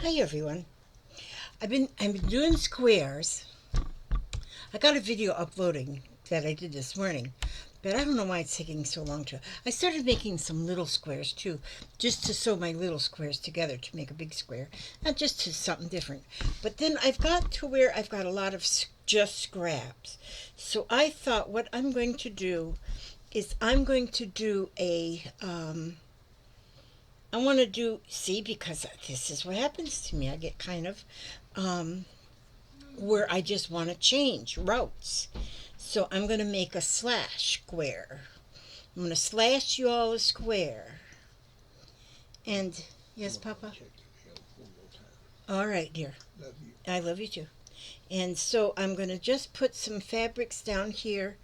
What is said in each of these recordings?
Hi everyone. I've been doing squares. I got a video uploading that I did this morning, but I don't know why it's taking so long to. I started making some little squares too, just to sew my little squares together to make a big square, not just to something different. But then I've got to where I've got a lot of just scraps. So I thought what I'm going to do is I'm going to do I want to do, see, because this is what happens to me. I get kind of where I just want to change routes. So I'm going to make a slash square. I'm going to slash you all a square. And, yes, Papa? All right, dear. Love you. I love you too. And so I'm going to just put some fabrics down here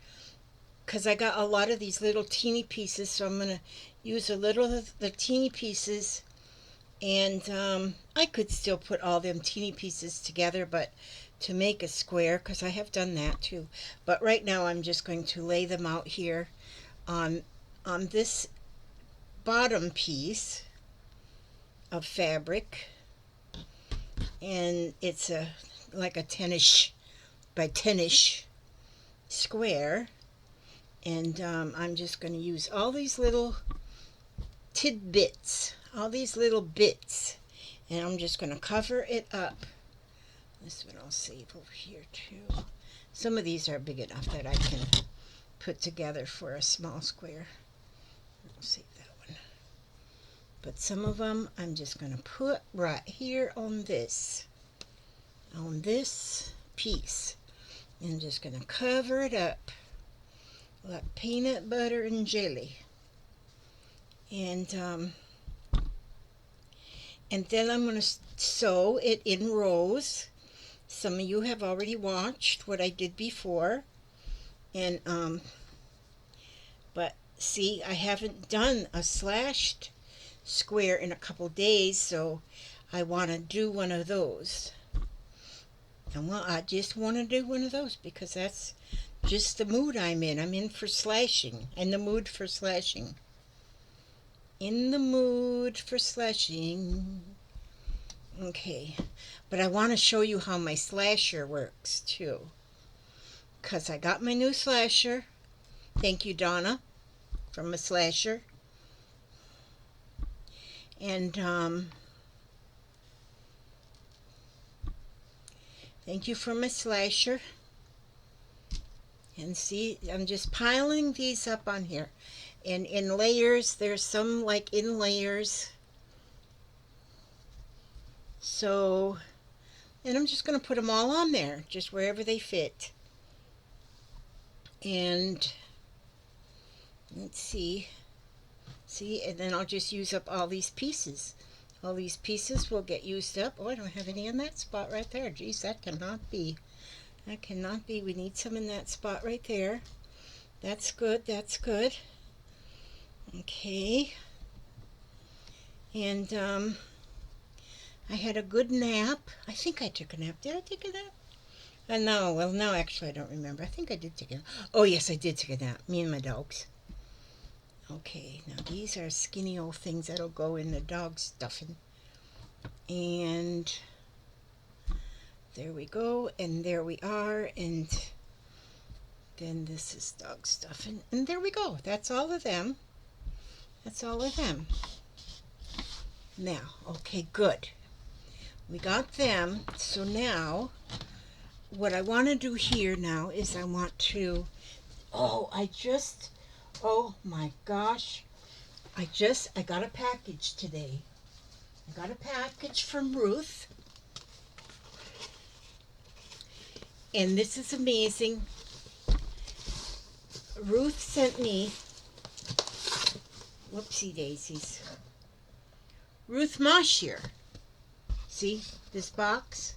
because I got a lot of these little teeny pieces. So I'm going to use a little of the teeny pieces. And I could still put all them teeny pieces together, but to make a square, because I have done that too. But right now I'm just going to lay them out here on this bottom piece of fabric, and it's like a 10ish by 10ish square. And I'm just going to use all these little tidbits, all these little bits, and I'm just going to cover it up. This one I'll save over here too. Some of these are big enough that I can put together for a small square. I'll save that one. But some of them I'm just going to put right here on this piece. And I'm just going to cover it up like peanut butter and jelly. And then I'm going to sew it in rows. Some of you have already watched what I did before. And but see, I haven't done a slashed square in a couple days, so I want to do one of those. I just want to do one of those because that's just the mood I'm in. I'm in for slashing. In the mood for slashing. In the mood for slashing. Okay, but I want to show you how my slasher works too, because I got my new slasher. Thank you, Donna, from a slasher. And thank you for my slasher. And see, I'm just piling these up on here. And in layers, there's some like in layers. So, and I'm just going to put them all on there, just wherever they fit. And let's see, and then I'll just use up all these pieces. All these pieces will get used up. Oh, I don't have any in that spot right there. Geez, that cannot be. That cannot be. We need some in that spot right there. That's good. That's good. Okay. And I had a good nap. I think I took a nap. Did I take a nap? No. Well, no, actually, I don't remember. I think I did take a nap. Oh, yes, I did take a nap. Me and my dogs. Okay, now these are skinny old things that'll go in the dog stuffing. And there we go. And there we are. And then this is dog stuffing. And there we go. That's all of them. That's all of them. Now, okay, good. We got them. So now, what I want to do here now is I want to, oh my gosh. I got a package today. I got a package from Ruth. And this is amazing. Ruth sent me, whoopsie daisies, Ruth Moshier. See this box?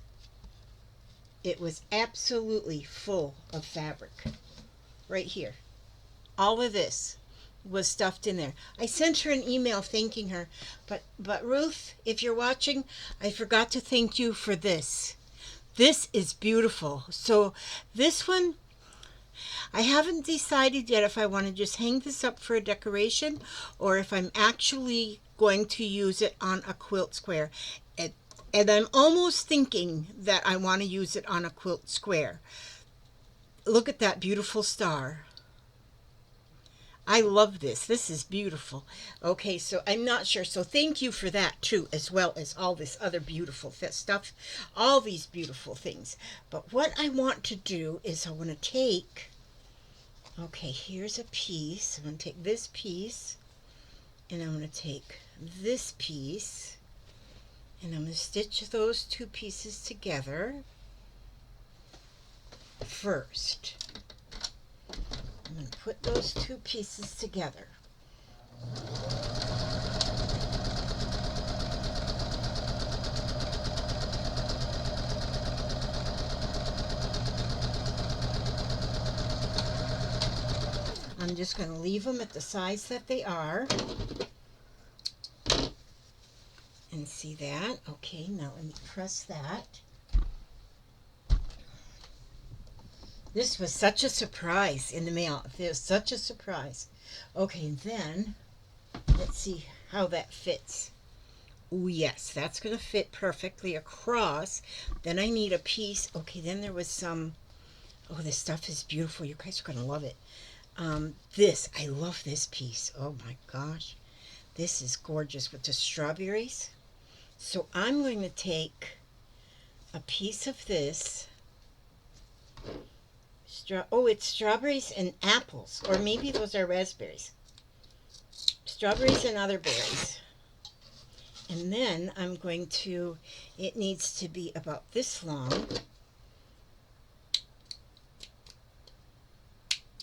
It was absolutely full of fabric. Right here. All of this was stuffed in there. I sent her an email thanking her, but Ruth, if you're watching, I forgot to thank you for this. This is beautiful. So this one, I haven't decided yet if I want to just hang this up for a decoration or if I'm actually going to use it on a quilt square. And I'm almost thinking that I want to use it on a quilt square. Look at that beautiful star. I love this. This is beautiful. Okay, so I'm not sure. So thank you for that too, as well as all this other beautiful stuff, all these beautiful things. But what I want to do is I want to take, okay, here's a piece. I'm going to take this piece, and I'm going to take this piece, and I'm going to stitch those two pieces together first. I'm going to put those two pieces together. I'm just going to leave them at the size that they are. And see that? Okay, now let me press that. This was such a surprise in the mail. It was such a surprise. Okay, then let's see how that fits. Oh, yes, that's going to fit perfectly across. Then I need a piece. Okay, then there was some. Oh, this stuff is beautiful. You guys are going to love it. I love this piece. Oh my gosh. This is gorgeous with the strawberries. So I'm going to take a piece of this. It's strawberries and apples, or maybe those are raspberries. Strawberries and other berries. And then I'm going to, it needs to be about this long.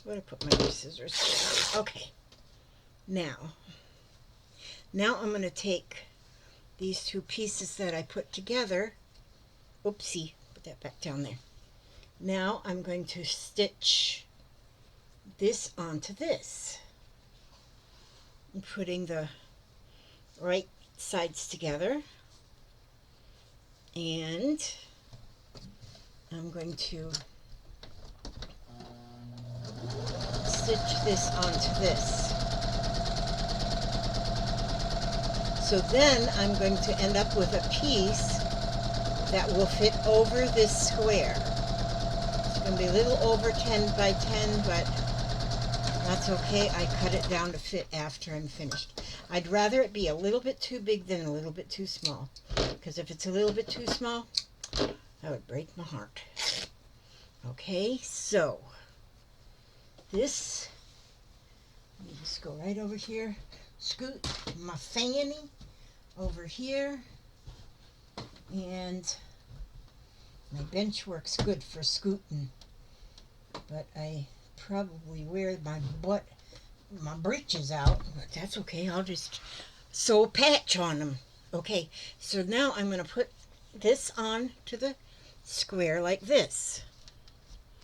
Where did I put my scissors? Okay. Now I'm going to take these two pieces that I put together. Oopsie, put that back down there. Now I'm going to stitch this onto this. I'm putting the right sides together, and I'm going to stitch this onto this. So then I'm going to end up with a piece that will fit over this square. It's going to be a little over 10 by 10, but that's okay. I cut it down to fit after I'm finished. I'd rather it be a little bit too big than a little bit too small, because if it's a little bit too small, that would break my heart. Okay, so this, let me just go right over here, scoot my fanny over here, and my bench works good for scooting, but I probably wear my breeches out, but that's okay. I'll just sew a patch on them. Okay, so now I'm going to put this on to the square like this.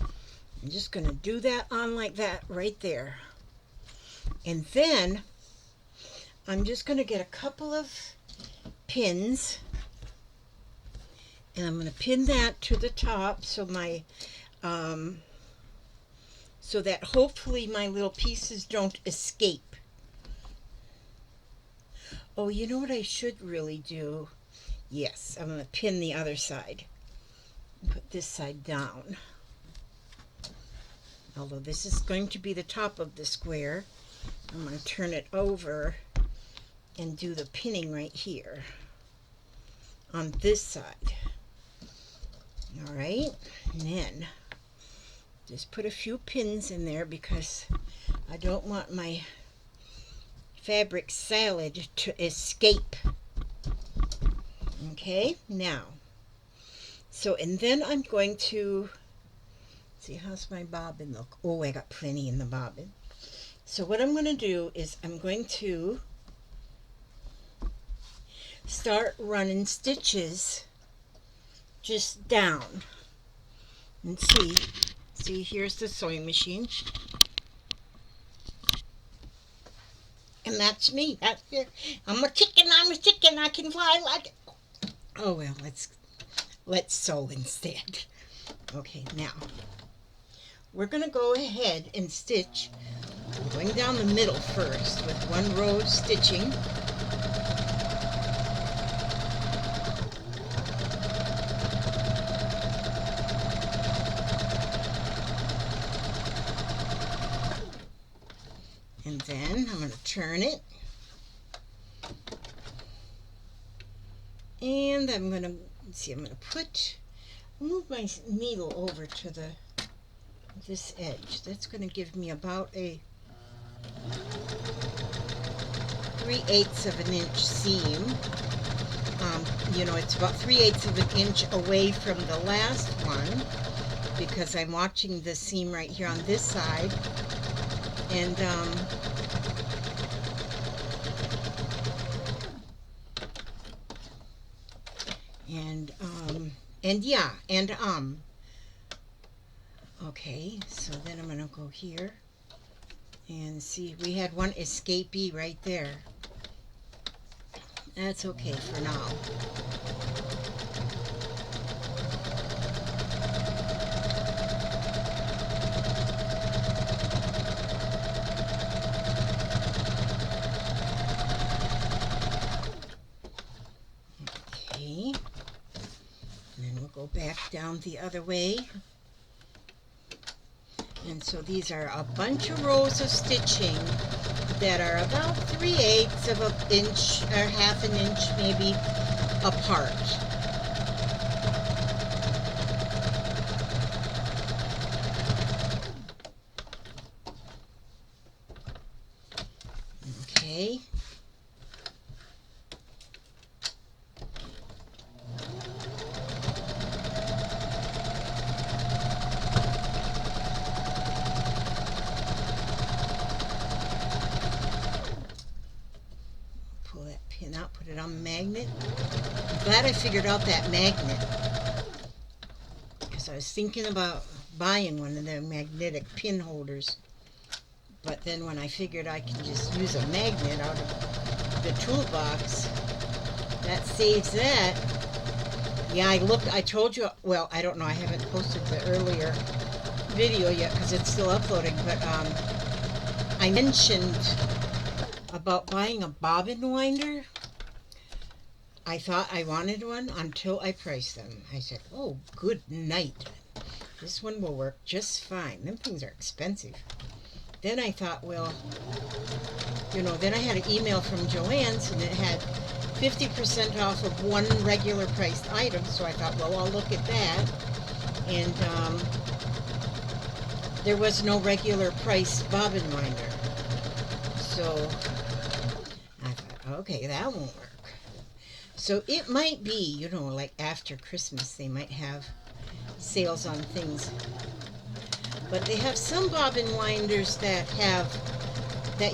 I'm just going to do that on like that right there. And then I'm just going to get a couple of pins, and I'm going to pin that to the top so my so that hopefully my little pieces don't escape. Oh, you know what I should really do? Yes, I'm going to pin the other side. Put this side down. Although this is going to be the top of the square, I'm going to turn it over and do the pinning right here on this side. All right, and then just put a few pins in there because I don't want my fabric salad to escape. Okay, now, so, and then I'm going to, see, how's my bobbin look? Oh, I got plenty in the bobbin. So what I'm going to do is I'm going to start running stitches just down. And see, here's the sewing machine. And that's me. That's it. I'm a chicken, I can fly like it. Oh well, let's sew instead. Okay, now we're gonna go ahead and stitch, going down the middle first with one row of stitching. then I'm going to turn it. And I'm going to, let's see, I'm going to move my needle over to this edge. That's going to give me about a 3/8 of an inch seam. You know, it's about 3/8 of an inch away from the last one, because I'm watching the seam right here on this side. And okay, so then I'm gonna go here and see, we had one escapee right there. That's okay for now. Okay, and then we'll go back down the other way. And so these are a bunch of rows of stitching that are about 3/8 of an inch or half an inch maybe apart. Okay. Pull that pin out, put it on the magnet. I'm glad I figured out that magnet, because I was thinking about buying one of their magnetic pin holders. But then when I figured I can just use a magnet out of the toolbox, that saves that. Yeah, I told you, well, I don't know, I haven't posted the earlier video yet because it's still uploading, but I mentioned about buying a bobbin winder. I thought I wanted one until I priced them. I said, oh, good night. This one will work just fine. Them things are expensive. Then I thought, well, you know, then I had an email from Joann's and it had 50% off of one regular priced item. So I thought, well, I'll look at that. And there was no regular priced bobbin winder. So I thought, okay, that won't work. So it might be, you know, like after Christmas, they might have sales on things. But they have some bobbin winders that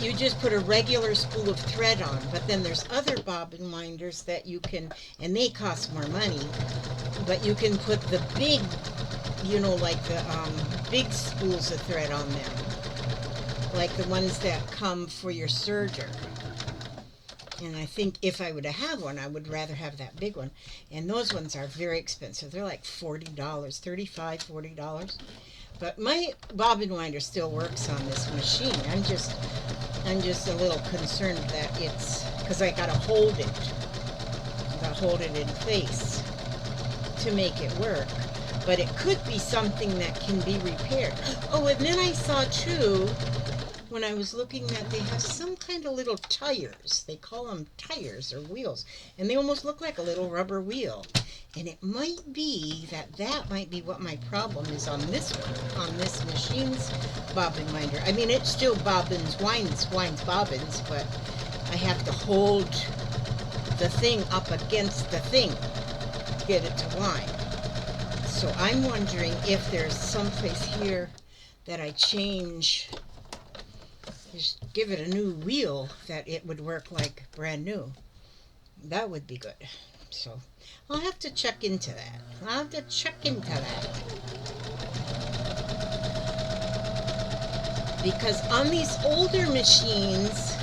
you just put a regular spool of thread on. But then there's other bobbin winders that you can, and they cost more money, but you can put the big, you know, like the big spools of thread on them. Like the ones that come for your serger. And I think if I would have one, I would rather have that big one. And those ones are very expensive. They're like $40, $35, $40. But my bobbin winder still works on this machine. I'm just a little concerned that it's, because I gotta hold it. I gotta hold it in place to make it work. But it could be something that can be repaired. Oh, and then I saw too, when I was looking, that they have some kind of little tires. They call them tires or wheels. And they almost look like a little rubber wheel. And it might be that might be what my problem is on this one, on this machine's bobbin winder. I mean, it still winds bobbins, but I have to hold the thing up against the thing to get it to wind. So I'm wondering if there's some place here that I change, just give it a new wheel, that it would work like brand new. That would be good. So I'll have to check into that. Because on these older machines,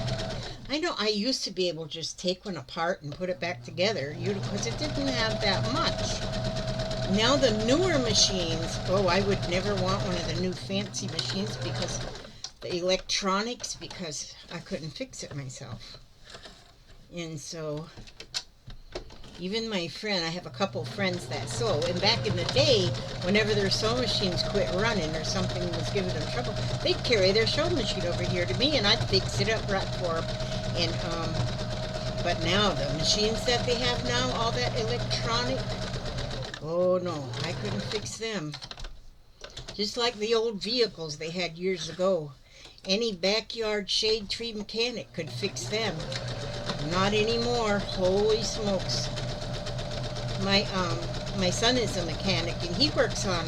I know I used to be able to just take one apart and put it back together, because it didn't have that much. Now the newer machines, oh, I would never want one of the new fancy machines because the electronics, because I couldn't fix it myself. And so Even my friend, I have a couple friends that sew, and back in the day, whenever their sewing machines quit running or something was giving them trouble, they'd carry their sewing machine over here to me, and I'd fix it up right for them. And but now the machines that they have now, all that electronic, oh no, I couldn't fix them. Just like the old vehicles they had years ago. Any backyard shade tree mechanic could fix them. Not anymore. Holy smokes. My son is a mechanic, and he works on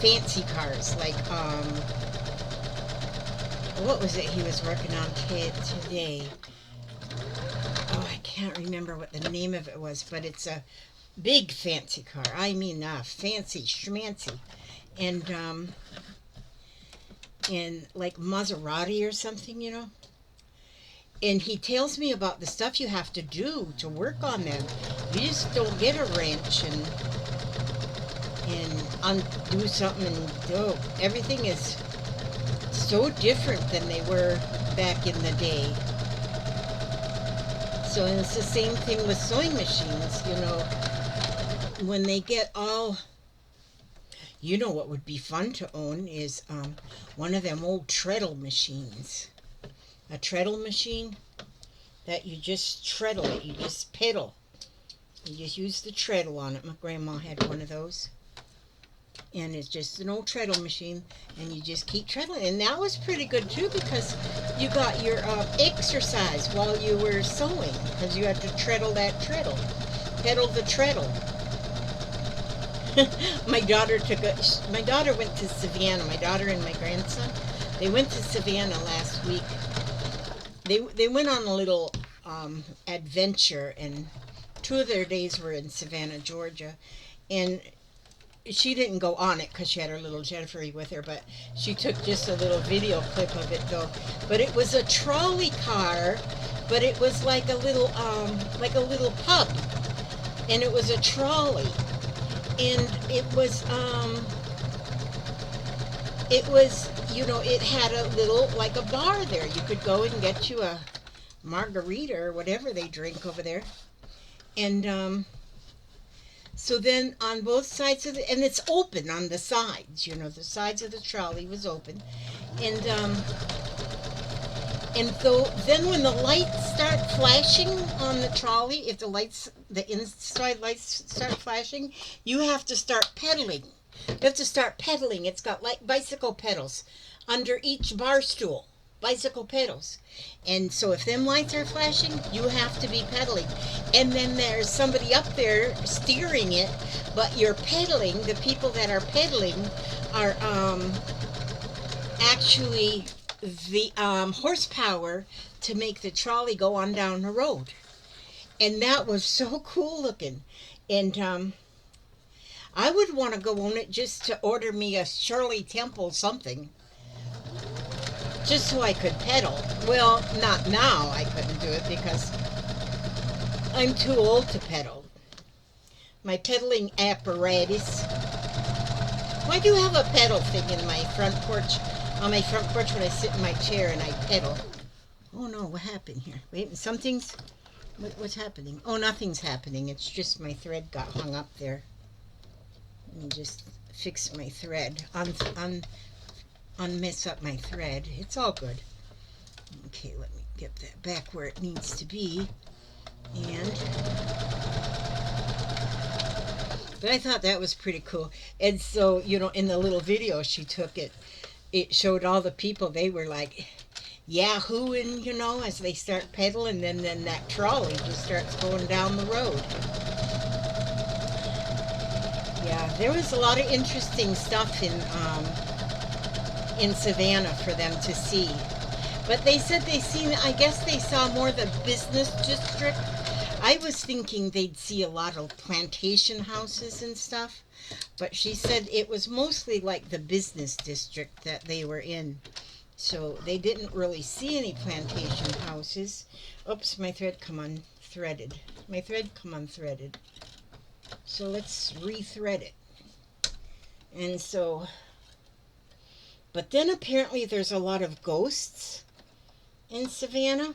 fancy cars, like what was it he was working on today? Oh, I can't remember what the name of it was, but it's a big fancy car. I mean, fancy schmancy, and like Maserati or something, you know. And he tells me about the stuff you have to do to work on them. You just don't get a wrench and undo something, and oh, everything is so different than they were back in the day. So, and it's the same thing with sewing machines, you know. When they get all, you know, what would be fun to own is one of them old treadle machines. A treadle machine that you just treadle it, you just pedal. You just use the treadle on it. My grandma had one of those. And it's just an old treadle machine, and you just keep treadling. And that was pretty good too, because you got your exercise while you were sewing, because you had to treadle that treadle. Pedal the treadle. My daughter went to Savannah. My daughter and my grandson, they went to Savannah last week. They went on a little adventure, and 2 of their days were in Savannah, Georgia, and she didn't go on it because she had her little Jennifer with her, but she took just a little video clip of it though. But it was a trolley car, but it was like a little pub, and it was a trolley, and it was you know, it had a little, like a bar there. You could go and get you a margarita or whatever they drink over there. And so then on both sides of and it's open on the sides, you know, the sides of the trolley was open. And so then when the lights start flashing on the trolley, if the inside lights start flashing, you have to start pedaling. You have to start pedaling. It's got like bicycle pedals under each bar stool. Bicycle pedals. And so if them lights are flashing, you have to be pedaling. And then there's somebody up there steering it, but you're pedaling. The people that are pedaling are actually the horsepower to make the trolley go on down the road. And that was so cool looking. And I would want to go on it just to order me a Shirley Temple something, just so I could pedal. Well, not now, I couldn't do it because I'm too old to pedal. My pedaling apparatus. Well, I do have a pedal thing in my front porch, on my front porch when I sit in my chair and I pedal. Oh no, what happened here? Wait, what's happening? Oh, nothing's happening. It's just my thread got hung up there. Let me just fix my thread. Unmess up my thread. It's all good. Okay, let me get that back where it needs to be. But I thought that was pretty cool. And so, you know, in the little video she took, it showed all the people. They were like yahooing, you know, as they start pedaling, and then that trolley just starts going down the road. Yeah, there was a lot of interesting stuff in Savannah for them to see. But they said I guess they saw more the business district. I was thinking they'd see a lot of plantation houses and stuff, but she said it was mostly like the business district that they were in. So they didn't really see any plantation houses. Oops, my thread come unthreaded. My thread come unthreaded. So let's rethread it. And so, but then apparently there's a lot of ghosts in Savannah.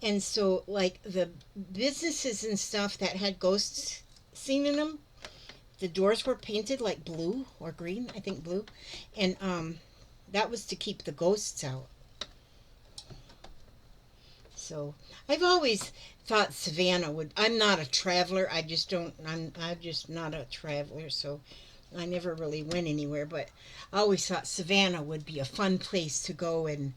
And so, like, the businesses and stuff that had ghosts seen in them, the doors were painted like blue or green, I think blue. And that was to keep the ghosts out. So I've always thought Savannah would. I'm not a traveler. I just don't. I'm just not a traveler. So I never really went anywhere. But I always thought Savannah would be a fun place to go and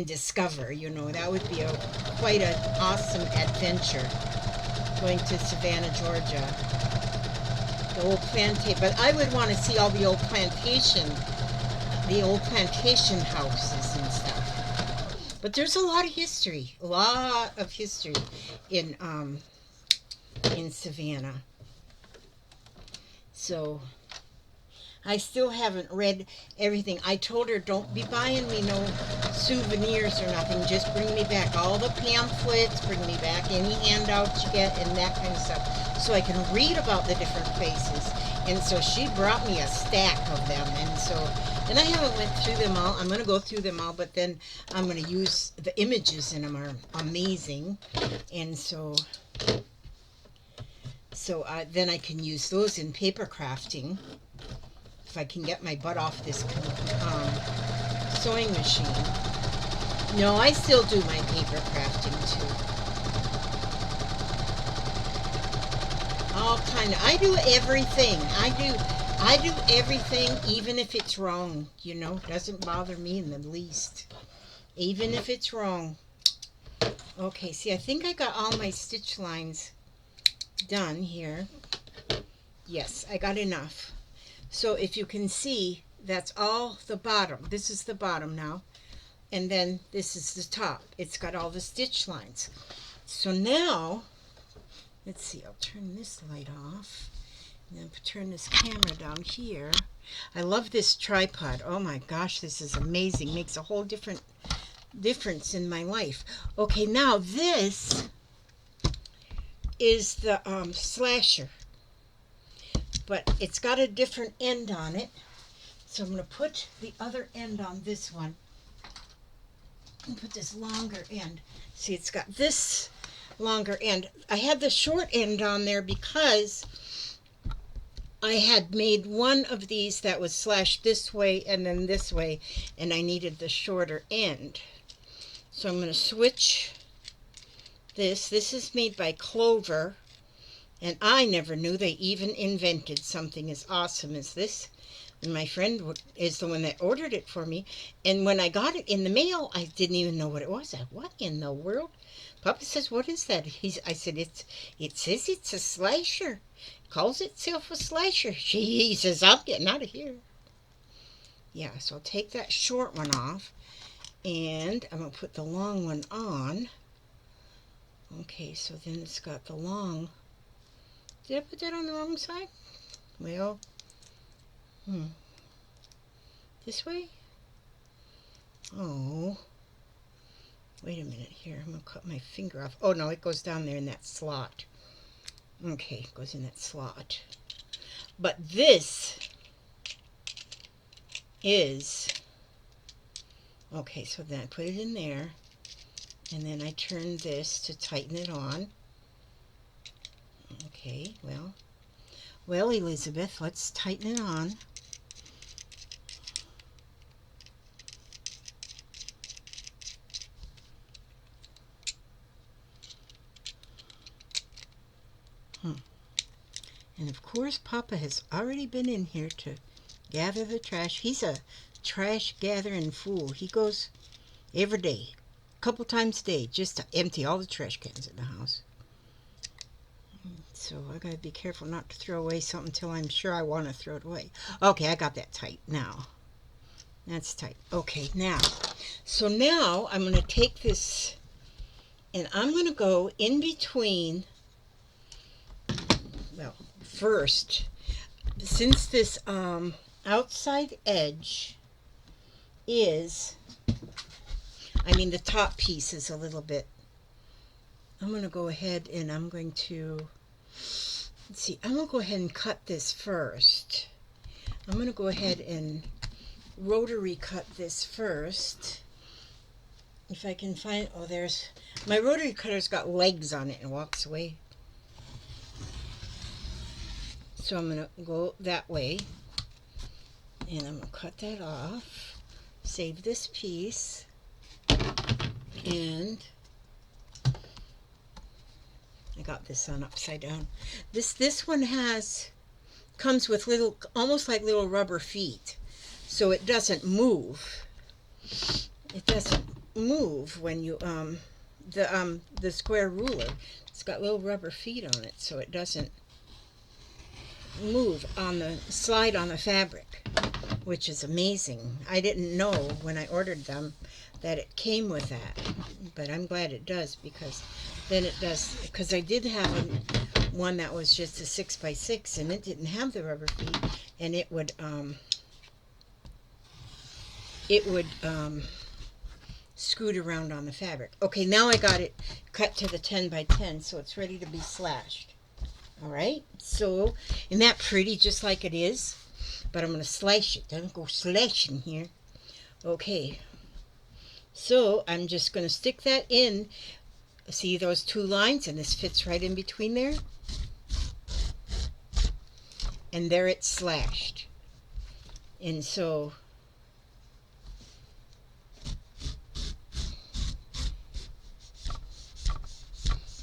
discover. You know, that would be a quite an awesome adventure. Going to Savannah, Georgia, the old plantation. But I would want to see all the old plantation houses and stuff. But there's a lot of history in Savannah. So I still haven't read everything. I told her, don't be buying me no souvenirs or nothing. Just bring me back all the pamphlets, bring me back any handouts you get and that kind of stuff, so I can read about the different places. And so she brought me a stack of them. And I haven't went through them all. I'm going to go through them all, but then I'm going to use the images in them are amazing. And then I can use those in paper crafting if I can get my butt off this sewing machine. No, I still do my paper crafting too. I do everything. I do everything, even if it's wrong. You know, doesn't bother me in the least, even if it's wrong. Okay, see, I think I got all my stitch lines done here. Yes, I got enough. So if you can see, that's all the bottom. This is the bottom now. And then this is the top. It's got all the stitch lines. So now, let's see, I'll turn this light off. And then turn this camera down here. I love this tripod. Oh my gosh, this is amazing. Makes a whole difference in my life. Okay, now this is the slasher. But it's got a different end on it. So I'm going to put the other end on this one. And put this longer end. See, it's got this longer end. I had the short end on there because I had made one of these that was slashed this way and then this way, and I needed the shorter end. So I'm going to switch this. This is made by Clover, and I never knew they even invented something as awesome as this. And my friend is the one that ordered it for me, and when I got it in the mail, I didn't even know what it was. What in the world? Papa says, what is that? I said, it says it's a slasher. Calls itself a slasher. He says, I'm getting out of here. Yeah, so I'll take that short one off, and I'm going to put the long one on. Okay, so then it's got the long. Did I put that on the wrong side? Well, this way? Oh. Wait a minute here. I'm going to cut my finger off. Oh, no, it goes down there in that slot. Okay, it goes in that slot. But this is... Okay, so then I put it in there. And then I turn this to tighten it on. Okay, well, Elizabeth, let's tighten it on. And of course, Papa has already been in here to gather the trash. He's a trash gathering fool. He goes every day, a couple times a day, just to empty all the trash cans in the house. So I gotta be careful not to throw away something until I'm sure I want to throw it away. Okay, I got that tight now. That's tight. Okay, now. So now I'm going to take this and I'm going to go in between. Well, first, since this outside edge is, the top piece is a little bit, I'm going to go ahead and I'm going to, let's see, I'm going to go ahead and cut this first. I'm going to go ahead and rotary cut this first. If I can find, My rotary cutter's got legs on it and walks away. So I'm going to go that way. And I'm going to cut that off. Save this piece. And I got this on upside down. This one comes with little, almost like little rubber feet. So it doesn't move. It doesn't move when you the square ruler. It's got little rubber feet on it, so it doesn't move on the slide on the fabric, which is amazing. I didn't know when I ordered them that it came with that, but I'm glad it does, because then it does, because I did have one that was just a 6x6 and it didn't have the rubber feet, and it would scoot around on the fabric. Okay, now I got it cut to the 10x10, so it's ready to be slashed. All right, so isn't that pretty, just like it is? But I'm going to slice it. Don't go slashing here. Okay, so I'm just going to stick that in. See those two lines, and this fits right in between there. And there it's slashed. And so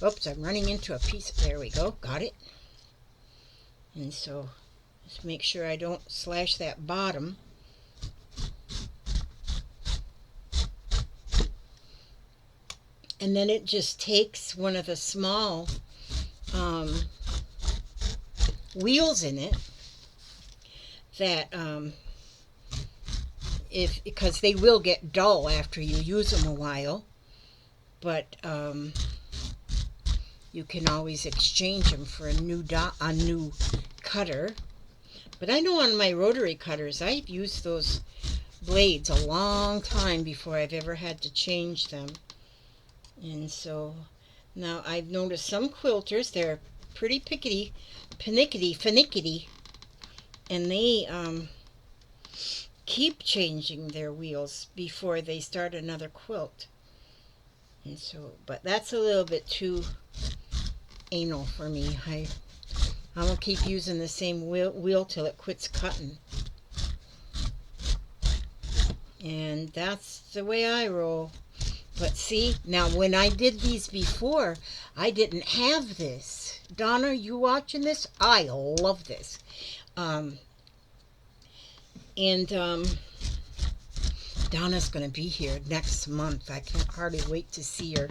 oops, I'm running into a piece. There we go. Got it. And so just make sure I don't slash that bottom. And then it just takes one of the small wheels in it that because they will get dull after you use them a while, but you can always exchange them for a new cutter. But I know on my rotary cutters, I've used those blades a long time before I've ever had to change them. And so now I've noticed some quilters, they're pretty finicky, and they keep changing their wheels before they start another quilt. And so, but that's a little bit too anal for me. I'm gonna keep using the same wheel till it quits cutting. And that's the way I roll. But see, now when I did these before, I didn't have this. Donna, you watching this? I love this. Donna's going to be here next month. I can't hardly wait to see her.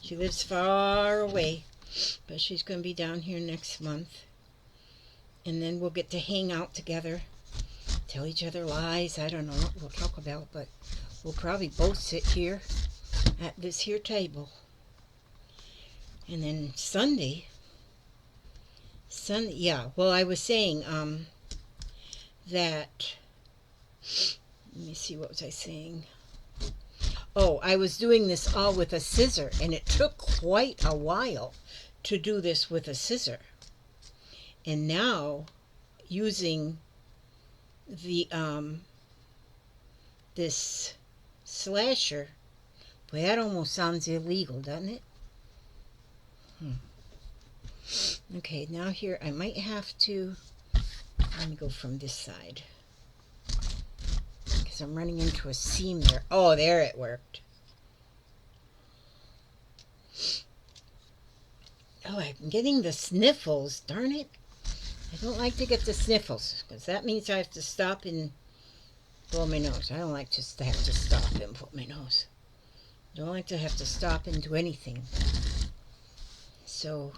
She lives far away, but she's going to be down here next month. And then we'll get to hang out together, tell each other lies. I don't know what we'll talk about, but we'll probably both sit here at this here table. And then Sunday, yeah, well, I was saying that, let me see, what was I saying? Oh, I was doing this all with a scissor, and it took quite a while to do this with a scissor. And now, using the this slasher, boy, that almost sounds illegal, doesn't it? Okay, now here I might have to, let me go from this side, because I'm running into a seam there. Oh, there it worked. Oh, I'm getting the sniffles, darn it. I don't like to get the sniffles, because that means I have to stop and blow my nose. I don't like to have to stop and blow my nose. I don't like to have to stop and do anything. So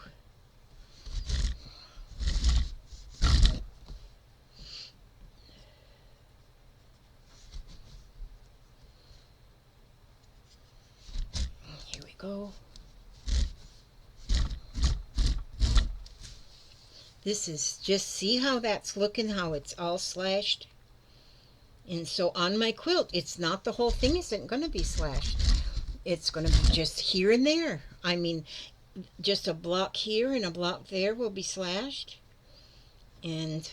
here we go. This is just, see how that's looking, how it's all slashed? And so on my quilt, it's not, the whole thing isn't going to be slashed. It's going to be just here and there. I mean, just a block here and a block there will be slashed. And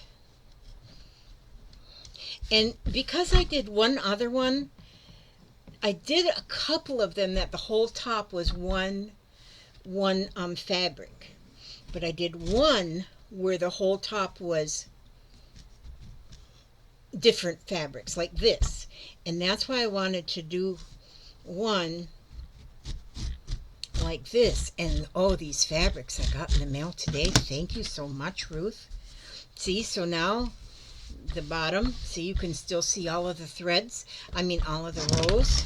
because I did one other one, I did a couple of them that the whole top was one fabric, but I did one where the whole top was different fabrics like this, and that's why I wanted to do one like this. And oh, these fabrics I got in the mail today, thank you so much, Ruth. See, so now the bottom, see, you can still see all of the threads, I mean all of the rows,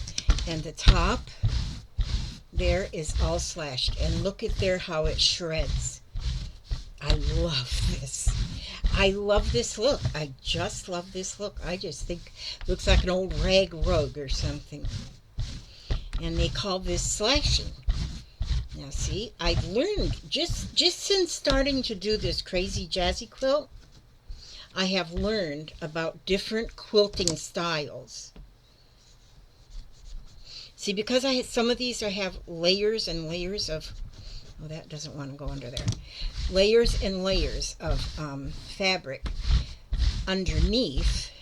and the top there is all slashed, and look at there how it shreds. I love this. I love this look. I just love this look. I just think it looks like an old rag rug or something. And they call this slashing. Now see, I've learned just since starting to do this crazy jazzy quilt, I have learned about different quilting styles. See, because I had some of these, I have layers and layers of, oh, that doesn't want to go under there. Layers and layers of fabric underneath,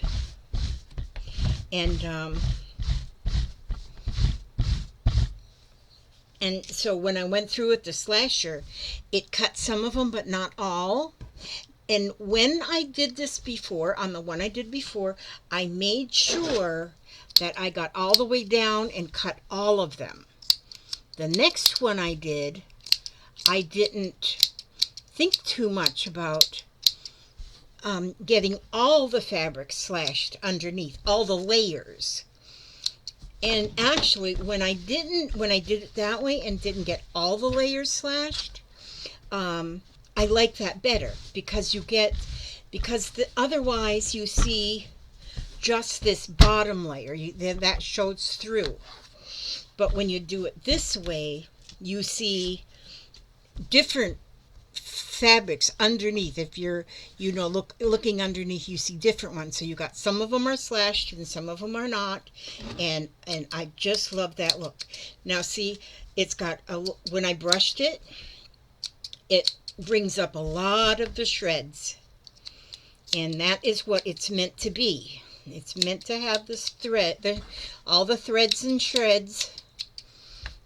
and so when I went through with the slasher, it cut some of them, but not all. And when I did this before, on the one I did before, I made sure that I got all the way down and cut all of them. The next one I did, I didn't think too much about getting all the fabric slashed underneath, all the layers. And actually, when I did it that way and didn't get all the layers slashed, I like that better, because otherwise you see just this bottom layer, that shows through. But when you do it this way, you see different fabrics underneath. If you're looking underneath, you see different ones. So you got, some of them are slashed and some of them are not, and I just love that look. Now see, it's got when I brushed it, it brings up a lot of the shreds, and that is what it's meant to be. It's meant to have this thread, all the threads and shreds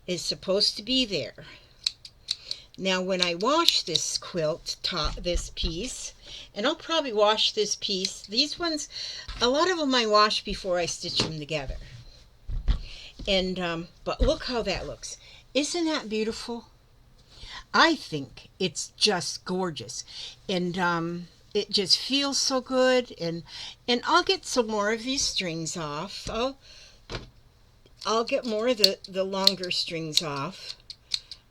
is supposed to be there. Now when I wash this quilt this piece, and I'll probably wash this piece, these ones, a lot of them I wash before I stitch them together. And but look how that looks. Isn't that beautiful? I think it's just gorgeous, and it just feels so good. And I'll get some more of these strings off. I'll get more of the longer strings off.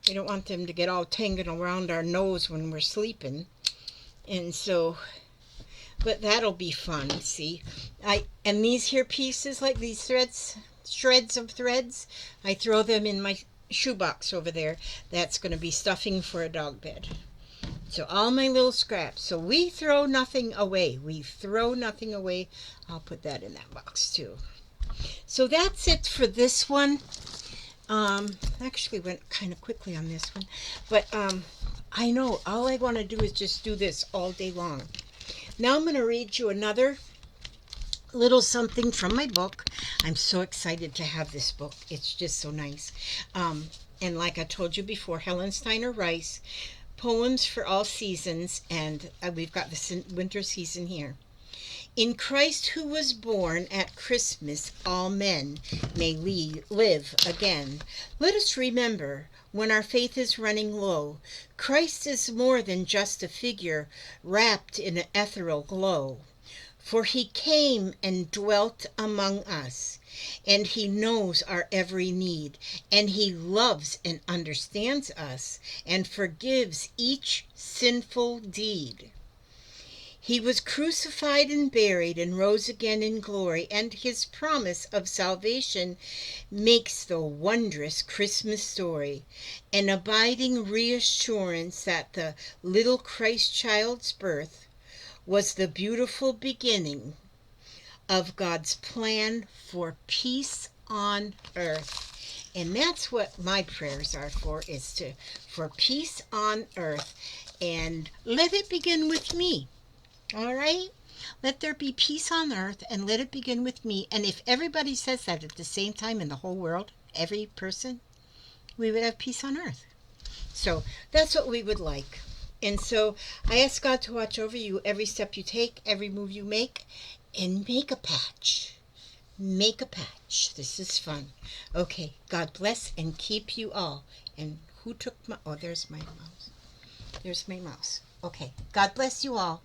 I don't want them to get all tangled around our nose when we're sleeping. And so, but that'll be fun. See, and these here pieces, like these shreds of threads, I throw them in my shoebox over there. That's going to be stuffing for a dog bed. So all my little scraps. So we throw nothing away. We throw nothing away. I'll put that in that box too. So that's it for this one. Actually went kind of quickly on this one, but I know all I want to do is just do this all day long. Now I'm going to read you another little something from my book. I'm so excited to have this book. It's just so nice. And like I told you before, Helen Steiner Rice, Poems for All Seasons, and we've got the winter season here. In Christ who was born at Christmas, all men may live again. Let us remember, when our faith is running low, Christ is more than just a figure wrapped in an ethereal glow. For he came and dwelt among us, and he knows our every need, and he loves and understands us, and forgives each sinful deed. He was crucified and buried and rose again in glory, and his promise of salvation makes the wondrous Christmas story an abiding reassurance that the little Christ child's birth was the beautiful beginning of God's plan for peace on earth. And that's what my prayers are for, for peace on earth. And let it begin with me. All right? Let there be peace on earth, and let it begin with me. And if everybody says that at the same time in the whole world, every person, we would have peace on earth. So that's what we would like. And so I ask God to watch over you every step you take, every move you make, and make a patch. Make a patch. This is fun. Okay, God bless and keep you all. And who took my... Oh, there's my mouse. There's my mouse. Okay, God bless you all.